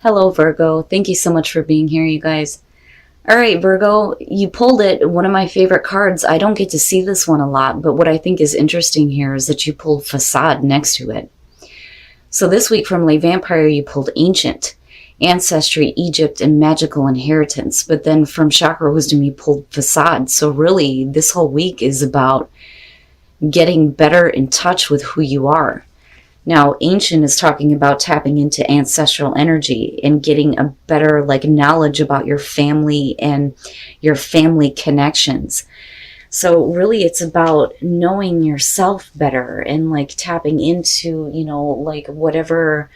Hello, Virgo. Thank you so much for being here, you guys. All right, Virgo, you pulled it. One of my favorite cards. I don't get to see this one a lot, but what I think is interesting here is that you pulled Facade next to it. So this week from Le Vampire, you pulled Ancient, Ancestry, Egypt, and Magical Inheritance. But then from Chakra Wisdom, you pulled Facade. So really, this whole week is about getting better in touch with who you are. Now, Ancient is talking about tapping into ancestral energy and getting a better knowledge about your family and your family connections. So really it's about knowing yourself better and tapping into, whatever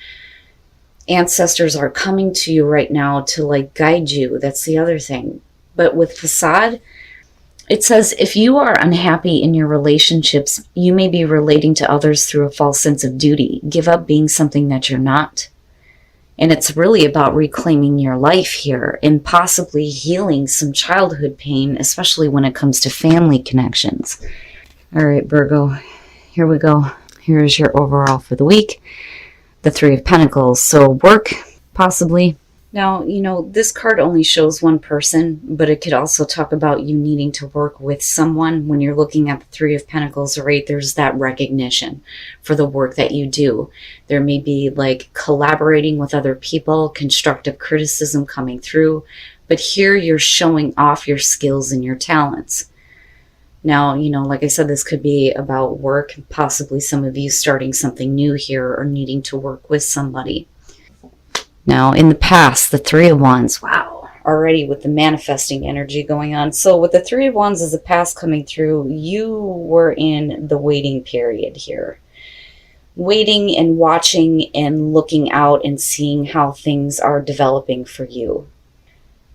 ancestors are coming to you right now to guide you. That's the other thing. But with Facade, it says, if you are unhappy in your relationships, you may be relating to others through a false sense of duty. Give up being something that you're not. And it's really about reclaiming your life here and possibly healing some childhood pain, especially when it comes to family connections. All right, Virgo, here we go. Here's your overall for the week. The Three of Pentacles. So work, possibly. Now, this card only shows one person, but it could also talk about you needing to work with someone. When you're looking at the Three of Pentacles, right, there's that recognition for the work that you do. There may be collaborating with other people, constructive criticism coming through, but here you're showing off your skills and your talents. Now, like I said, this could be about work, possibly some of you starting something new here or needing to work with somebody. Now, in the past, the Three of Wands, wow, already with the manifesting energy going on. So with the Three of Wands as the past coming through, you were in the waiting period here. Waiting and watching and looking out and seeing how things are developing for you.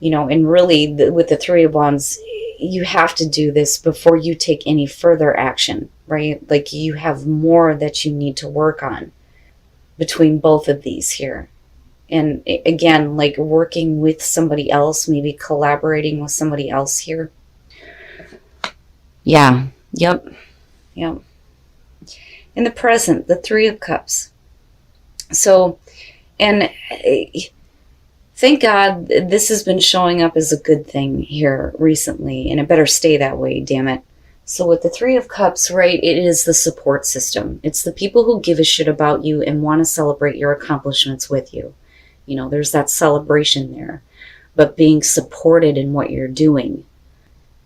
And really, with the Three of Wands, you have to do this before you take any further action, right? You have more that you need to work on between both of these here. And again, working with somebody else, maybe collaborating with somebody else here. Yeah, yep. In the present, the Three of Cups. So, and thank God this has been showing up as a good thing here recently, and it better stay that way, damn it. So with the Three of Cups, right, it is the support system. It's the people who give a shit about you and want to celebrate your accomplishments with you. There's that celebration there, but being supported in what you're doing,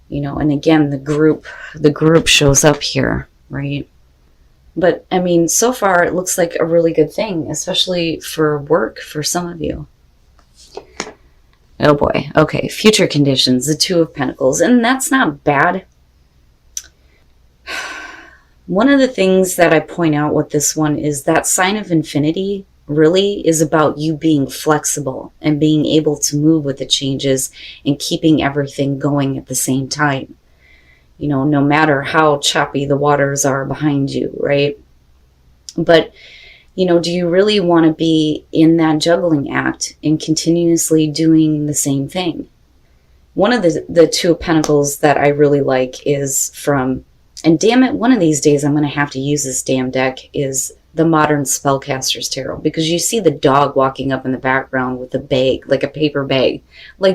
and again, the group shows up here, right? But I mean, so far it looks like a really good thing, especially for work for some of you. Oh boy. Okay. Future conditions, the Two of Pentacles, and that's not bad. One of the things that I point out with this one is that sign of infinity really is about you being flexible and being able to move with the changes and keeping everything going at the same time. No matter how choppy the waters are behind you, right? But, do you really want to be in that juggling act and continuously doing the same thing? One of the Two of Pentacles that I really like is from, and damn it, one of these days I'm going to have to use this damn deck, is the Modern Spellcaster's Tarot, because you see the dog walking up in the background with a bag, like a paper bag.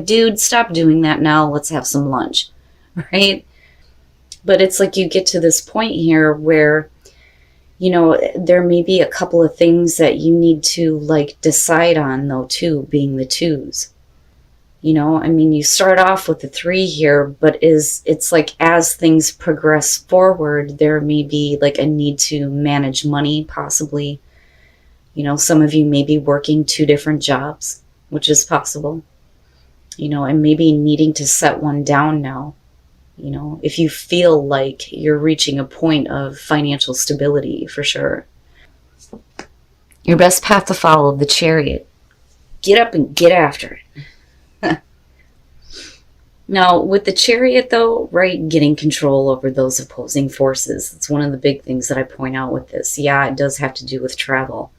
Dude, stop doing that now. Let's have some lunch, right? But it's you get to this point here where, there may be a couple of things that you need to decide on, though, too, being the twos. I mean, you start off with the three here, but it's as things progress forward, there may be a need to manage money, possibly. Some of you may be working 2 different jobs, which is possible. And maybe needing to set one down now. If you feel like you're reaching a point of financial stability, for sure. Your best path to follow, the Chariot. Get up and get after it. Now, with the Chariot, though, right, getting control over those opposing forces. It's one of the big things that I point out with this. Yeah, it does have to do with travel.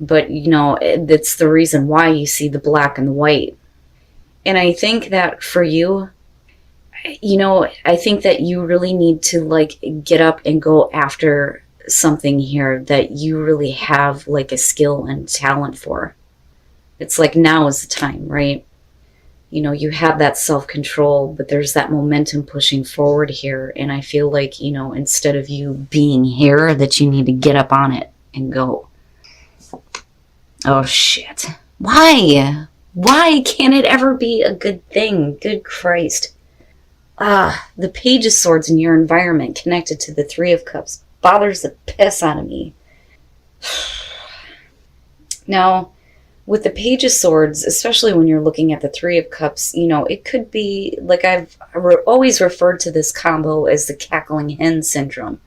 But, it's the reason why you see the black and the white. And I think that for you, I think that you really need to, get up and go after something here that you really have, a skill and talent for. It's like now is the time, right? You know, you have that self-control, but there's that momentum pushing forward here. And I feel like, you know, instead of you being here, that you need to get up on it and go. Oh, shit. Why? Why can't it ever be a good thing? Good Christ. The Page of Swords in your environment connected to the Three of Cups bothers the piss out of me. Now, with the Page of Swords, especially when you're looking at the Three of Cups, you know, it could be, like I've always referred to this combo as the cackling hen syndrome,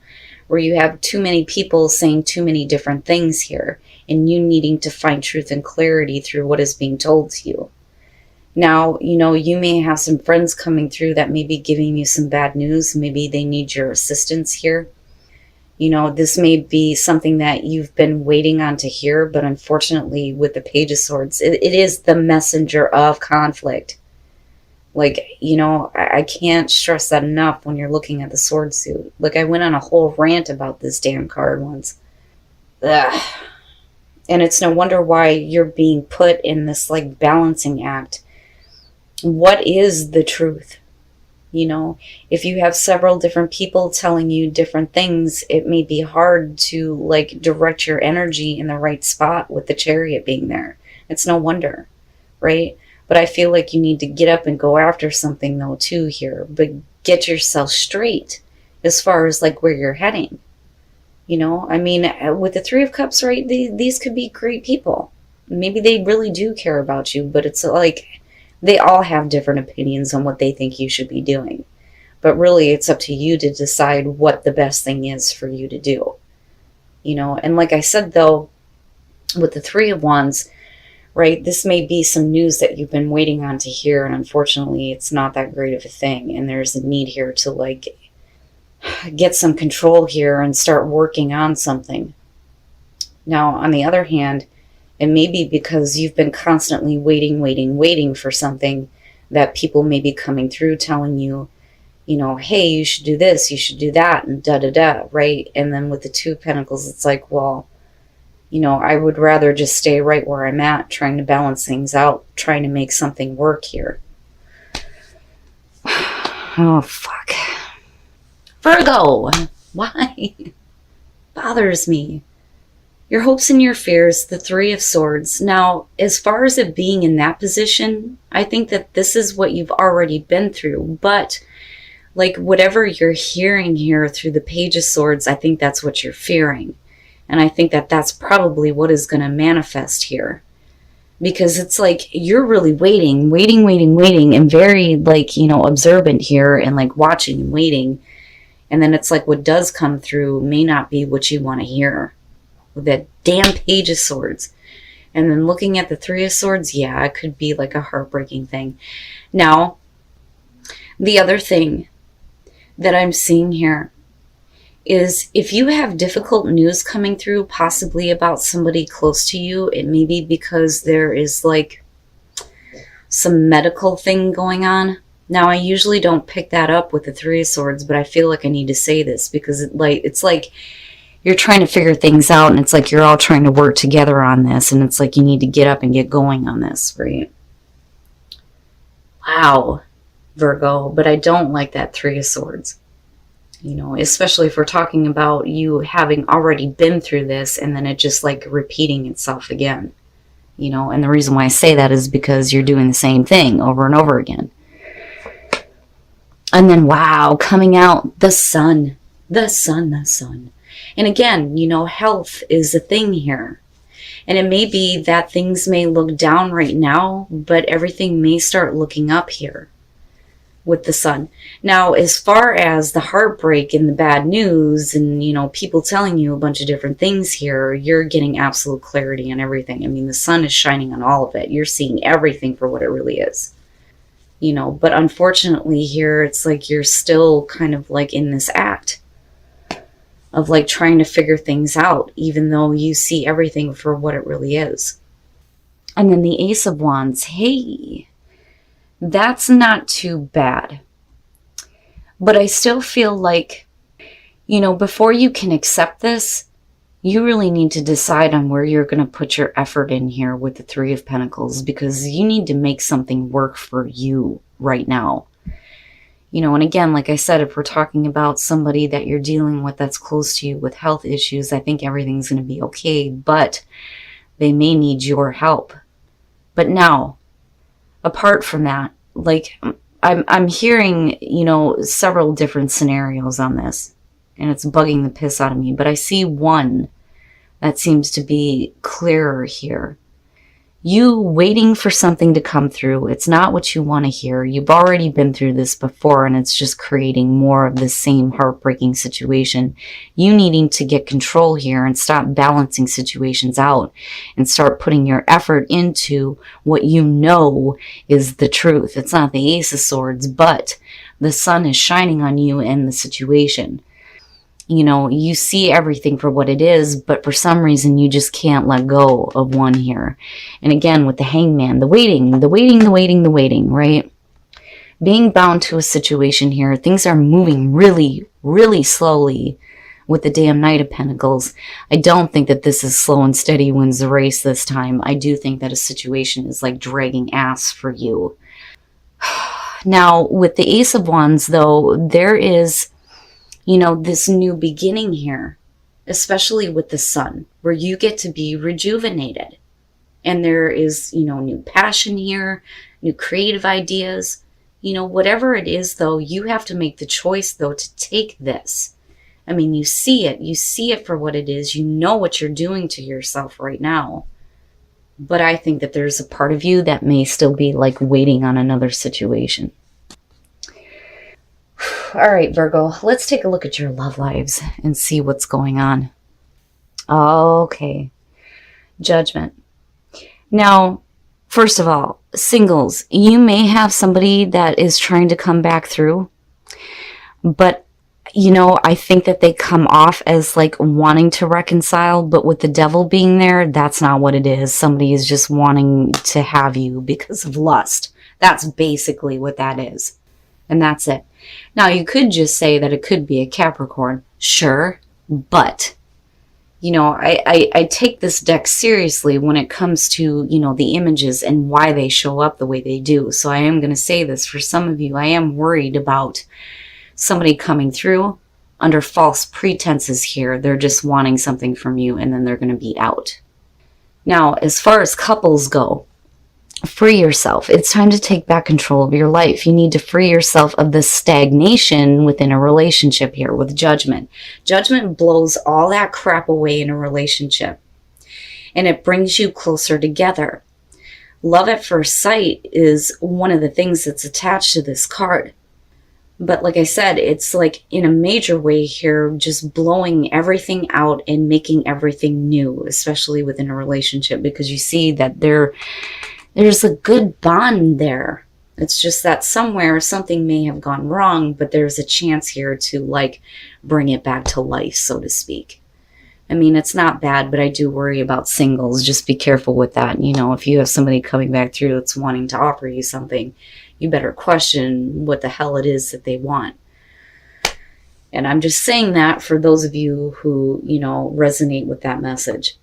where you have too many people saying too many different things here, and you needing to find truth and clarity through what is being told to you. Now, you know, you may have some friends coming through that may be giving you some bad news. Maybe they need your assistance here. You know, this may be something that you've been waiting on to hear, but unfortunately with the Page of Swords, it is the messenger of conflict. Like, you know, I can't stress that enough when you're looking at the sword suit. Like, I went on a whole rant about this damn card once. Ugh. And it's no wonder why you're being put in this, like, balancing act. What is the truth? You know, if you have several different people telling you different things, it may be hard to, like, direct your energy in the right spot with the Chariot being there. It's no wonder, right? But I feel like you need to get up and go after something, though, too, here. But get yourself straight as far as, like, where you're heading. You know, I mean, with the Three of Cups, right, these could be great people. Maybe they really do care about you, but it's like they all have different opinions on what they think you should be doing. But really, it's up to you to decide what the best thing is for you to do. You know, and like I said, though, with the Three of Wands, right, this may be some news that you've been waiting on to hear, and unfortunately, it's not that great of a thing. And there's a need here to, like, get some control here and start working on something. Now, on the other hand, it may be because you've been constantly waiting for something that people may be coming through telling you, you know, hey, you should do this, you should do that, and da-da-da, right? And then with the Two of Pentacles, it's like, well, you know, I would rather just stay right where I'm at, trying to balance things out, trying to make something work here. Oh, fuck. Virgo! Why? Bothers me. Your hopes and your fears, the Three of Swords. Now, as far as it being in that position, I think that this is what you've already been through. But, like, whatever you're hearing here through the Page of Swords, I think that's what you're fearing. And I think that that's probably what is going to manifest here. Because it's like you're really waiting, and very, like, you know, observant here and, like, watching and waiting. And then it's like what does come through may not be what you want to hear. With that damn Page of Swords. And then looking at the Three of Swords, yeah, it could be like a heartbreaking thing. Now, the other thing that I'm seeing here is if you have difficult news coming through, possibly about somebody close to you, it may be because there is, like, some medical thing going on. Now, I usually don't pick that up with the Three of Swords, but I feel like I need to say this because it's like you're trying to figure things out, and it's like you're all trying to work together on this, and it's like you need to get up and get going on this, right? Wow, Virgo, but I don't like that Three of Swords. You know, especially if we're talking about you having already been through this and then it just, like, repeating itself again. You know, and the reason why I say that is because you're doing the same thing over and over again. And then, wow, coming out, the sun. The sun. And again, you know, health is a thing here. And it may be that things may look down right now, but everything may start looking up here with the sun. Now, as far as the heartbreak and the bad news and, you know, people telling you a bunch of different things here, you're getting absolute clarity on everything. I mean, the sun is shining on all of it. You're seeing everything for what it really is. You know, but unfortunately here, it's like you're still kind of like in this act of, like, trying to figure things out, even though you see everything for what it really is. And then the Ace of Wands, hey, that's not too bad. But I still feel like, you know, before you can accept this, you really need to decide on where you're going to put your effort in here with the Three of Pentacles, because you need to make something work for you right now. You know, and again, like I said, if we're talking about somebody that you're dealing with that's close to you with health issues, I think everything's going to be okay, but they may need your help. But now, apart from that, like I'm hearing, you know, several different scenarios on this, and it's bugging the piss out of me, but I see one that seems to be clearer here. You waiting for something to come through. It's not what you want to hear. You've already been through this before, and it's just creating more of the same heartbreaking situation. You needing to get control here and stop balancing situations out and start putting your effort into what you know is the truth. It's not the Ace of Swords, but the sun is shining on you and the situation. You know, you see everything for what it is, but for some reason you just can't let go of one here. And again, with the Hangman, the waiting, right? Being bound to a situation here, things are moving really, really slowly with the damn Knight of Pentacles. I don't think that this is slow and steady wins the race this time. I do think that a situation is like dragging ass for you. Now, with the Ace of Wands, though, there is, you know, this new beginning here, especially with the sun, where you get to be rejuvenated. And there is, you know, new passion here, new creative ideas. You know, whatever it is, though, you have to make the choice, though, to take this. I mean, you see it for what it is. You know what you're doing to yourself right now. But I think that there's a part of you that may still be like waiting on another situation. All right, Virgo, let's take a look at your love lives and see what's going on. Okay. Judgment. Now, first of all, singles, you may have somebody that is trying to come back through, but, you know, I think that they come off as like wanting to reconcile, but with the devil being there, that's not what it is. Somebody is just wanting to have you because of lust. That's basically what that is. And that's it. Now, you could just say that it could be a Capricorn. Sure, but, you know, I take this deck seriously when it comes to, you know, the images and why they show up the way they do. So I am going to say this. For some of you, I am worried about somebody coming through under false pretenses here. They're just wanting something from you, and then they're going to be out. Now, as far as couples go, free yourself. It's time to take back control of your life. You need to free yourself of the stagnation within a relationship here with Judgment. Judgment blows all that crap away in a relationship, and it brings you closer together. Love at first sight is one of the things that's attached to this card. But like I said, it's like in a major way here, just blowing everything out and making everything new, especially within a relationship, because you see that there's a good bond there. It's just that somewhere something may have gone wrong, but there's a chance here to like bring it back to life, so to speak. I mean, it's not bad, but I do worry about singles. Just be careful with that. You know, if you have somebody coming back through that's wanting to offer you something, you better question what the hell it is that they want. And I'm just saying that for those of you who, you know, resonate with that message.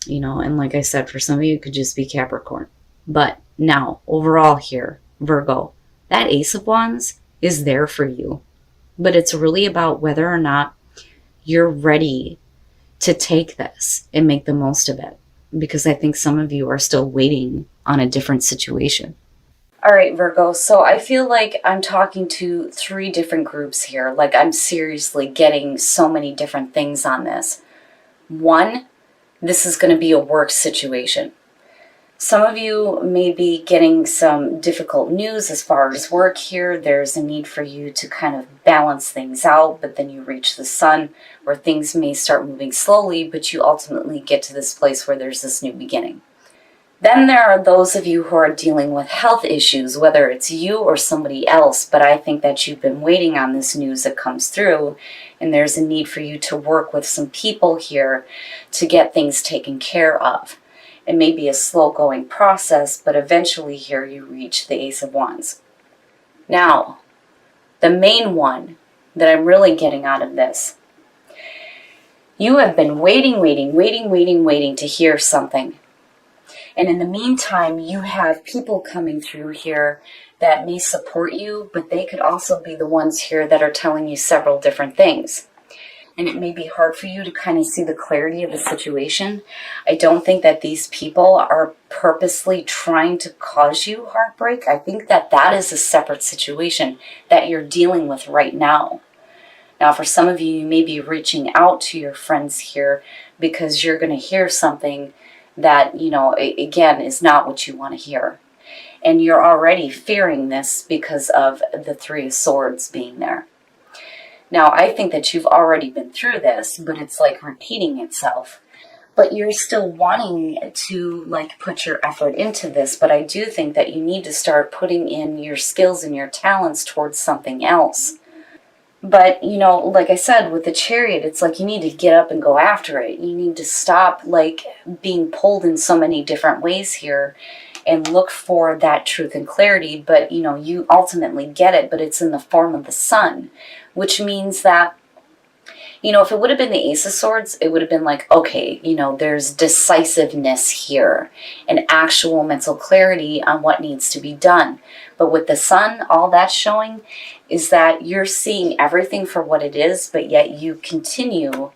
You know, and like I said, for some of you, it could just be Capricorn. But now, overall here, Virgo, that Ace of Wands is there for you. But it's really about whether or not you're ready to take this and make the most of it. Because I think some of you are still waiting on a different situation. All right, Virgo, so I feel like I'm talking to 3 different groups here. Like I'm seriously getting so many different things on this. 1, this is going to be a work situation. Some of you may be getting some difficult news as far as work here. There's a need for you to kind of balance things out, but then you reach the sun where things may start moving slowly, but you ultimately get to this place where there's this new beginning. Then there are those of you who are dealing with health issues, whether it's you or somebody else, but I think that you've been waiting on this news that comes through, and there's a need for you to work with some people here to get things taken care of. It may be a slow-going process, but eventually here you reach the Ace of Wands. Now, the main one that I'm really getting out of this You have been waiting to hear something. And in the meantime, you have people coming through here that may support you, but they could also be the ones here that are telling you several different things. And it may be hard for you to kind of see the clarity of the situation. I don't think that these people are purposely trying to cause you heartbreak. I think that that is a separate situation that you're dealing with right now. Now, for some of you, you may be reaching out to your friends here because you're going to hear something that, again, is not what you want to hear. And you're already fearing this because of the Three of Swords being there. Now, I think that you've already been through this, but it's like repeating itself. But you're still wanting to put your effort into this. But I do think that you need to start putting in your skills and your talents towards something else. But, like I said, with the Chariot, it's like you need to get up and go after it. You need to stop being pulled in so many different ways here and look for that truth and clarity. But, you ultimately get it, but it's in the form of the Sun, which means that, if it would have been the Ace of Swords, it would have been like, okay, there's decisiveness here and actual mental clarity on what needs to be done. But with the Sun, all that's showing is that you're seeing everything for what it is, but yet you continue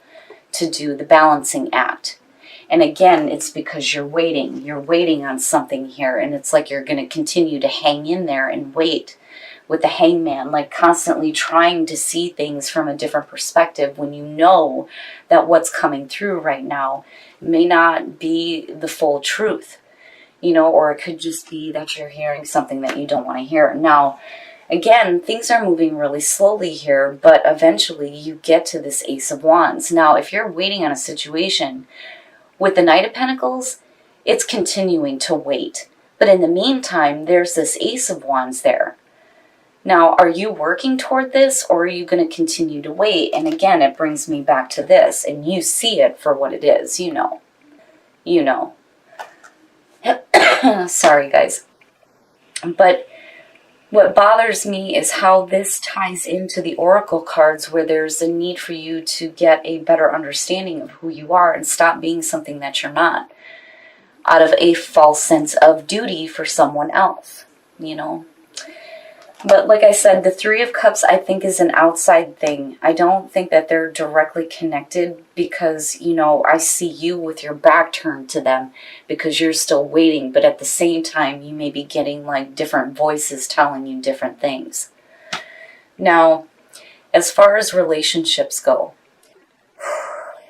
to do the balancing act. And again, it's because you're waiting on something here, and it's like you're going to continue to hang in there and wait. With the Hangman, constantly trying to see things from a different perspective when you know that what's coming through right now may not be the full truth, or it could just be that you're hearing something that you don't want to hear. Now, again, things are moving really slowly here, but eventually you get to this Ace of Wands. Now, if you're waiting on a situation with the Knight of Pentacles, it's continuing to wait. But in the meantime, there's this Ace of Wands there. Now, are you working toward this, or are you going to continue to wait? And again, it brings me back to this, and you see it for what it is, You know. Sorry, guys. But what bothers me is how this ties into the Oracle cards, where there's a need for you to get a better understanding of who you are and stop being something that you're not, out of a false sense of duty for someone else, But like I said, the Three of Cups, I think, is an outside thing. I don't think that they're directly connected because, I see you with your back turned to them because you're still waiting. But at the same time, you may be getting different voices telling you different things. Now, as far as relationships go,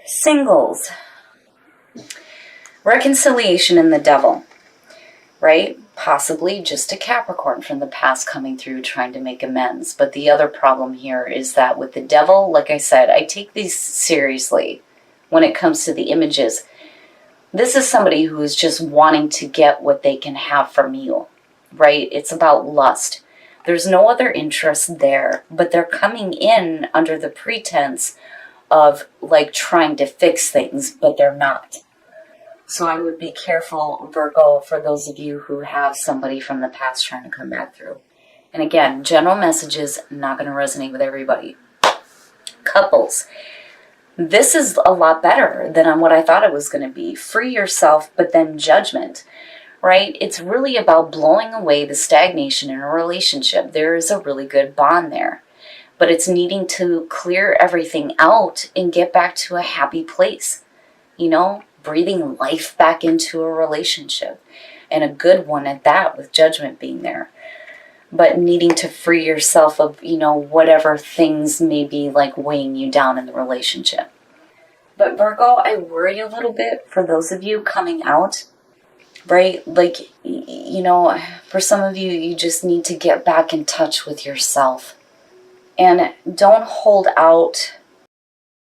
singles, reconciliation and the Devil, right? Possibly just a Capricorn from the past coming through trying to make amends. But the other problem here is that with the Devil, like I said, I take these seriously when it comes to the images. This is somebody who is just wanting to get what they can have from you, right? It's about lust. There's no other interest there, but they're coming in under the pretense of trying to fix things, but they're not. So I would be careful, Virgo, for those of you who have somebody from the past trying to come back through. And again, general messages, not going to resonate with everybody. Couples. This is a lot better than what I thought it was going to be. Free yourself, but then judgment, right? It's really about blowing away the stagnation in a relationship. There is a really good bond there. But it's needing to clear everything out and get back to a happy place, breathing life back into a relationship, and a good one at that, with judgment being there. But needing to free yourself of, whatever things may be weighing you down in the relationship. But Virgo, I worry a little bit for those of you coming out, right? For some of you, you just need to get back in touch with yourself. And don't hold out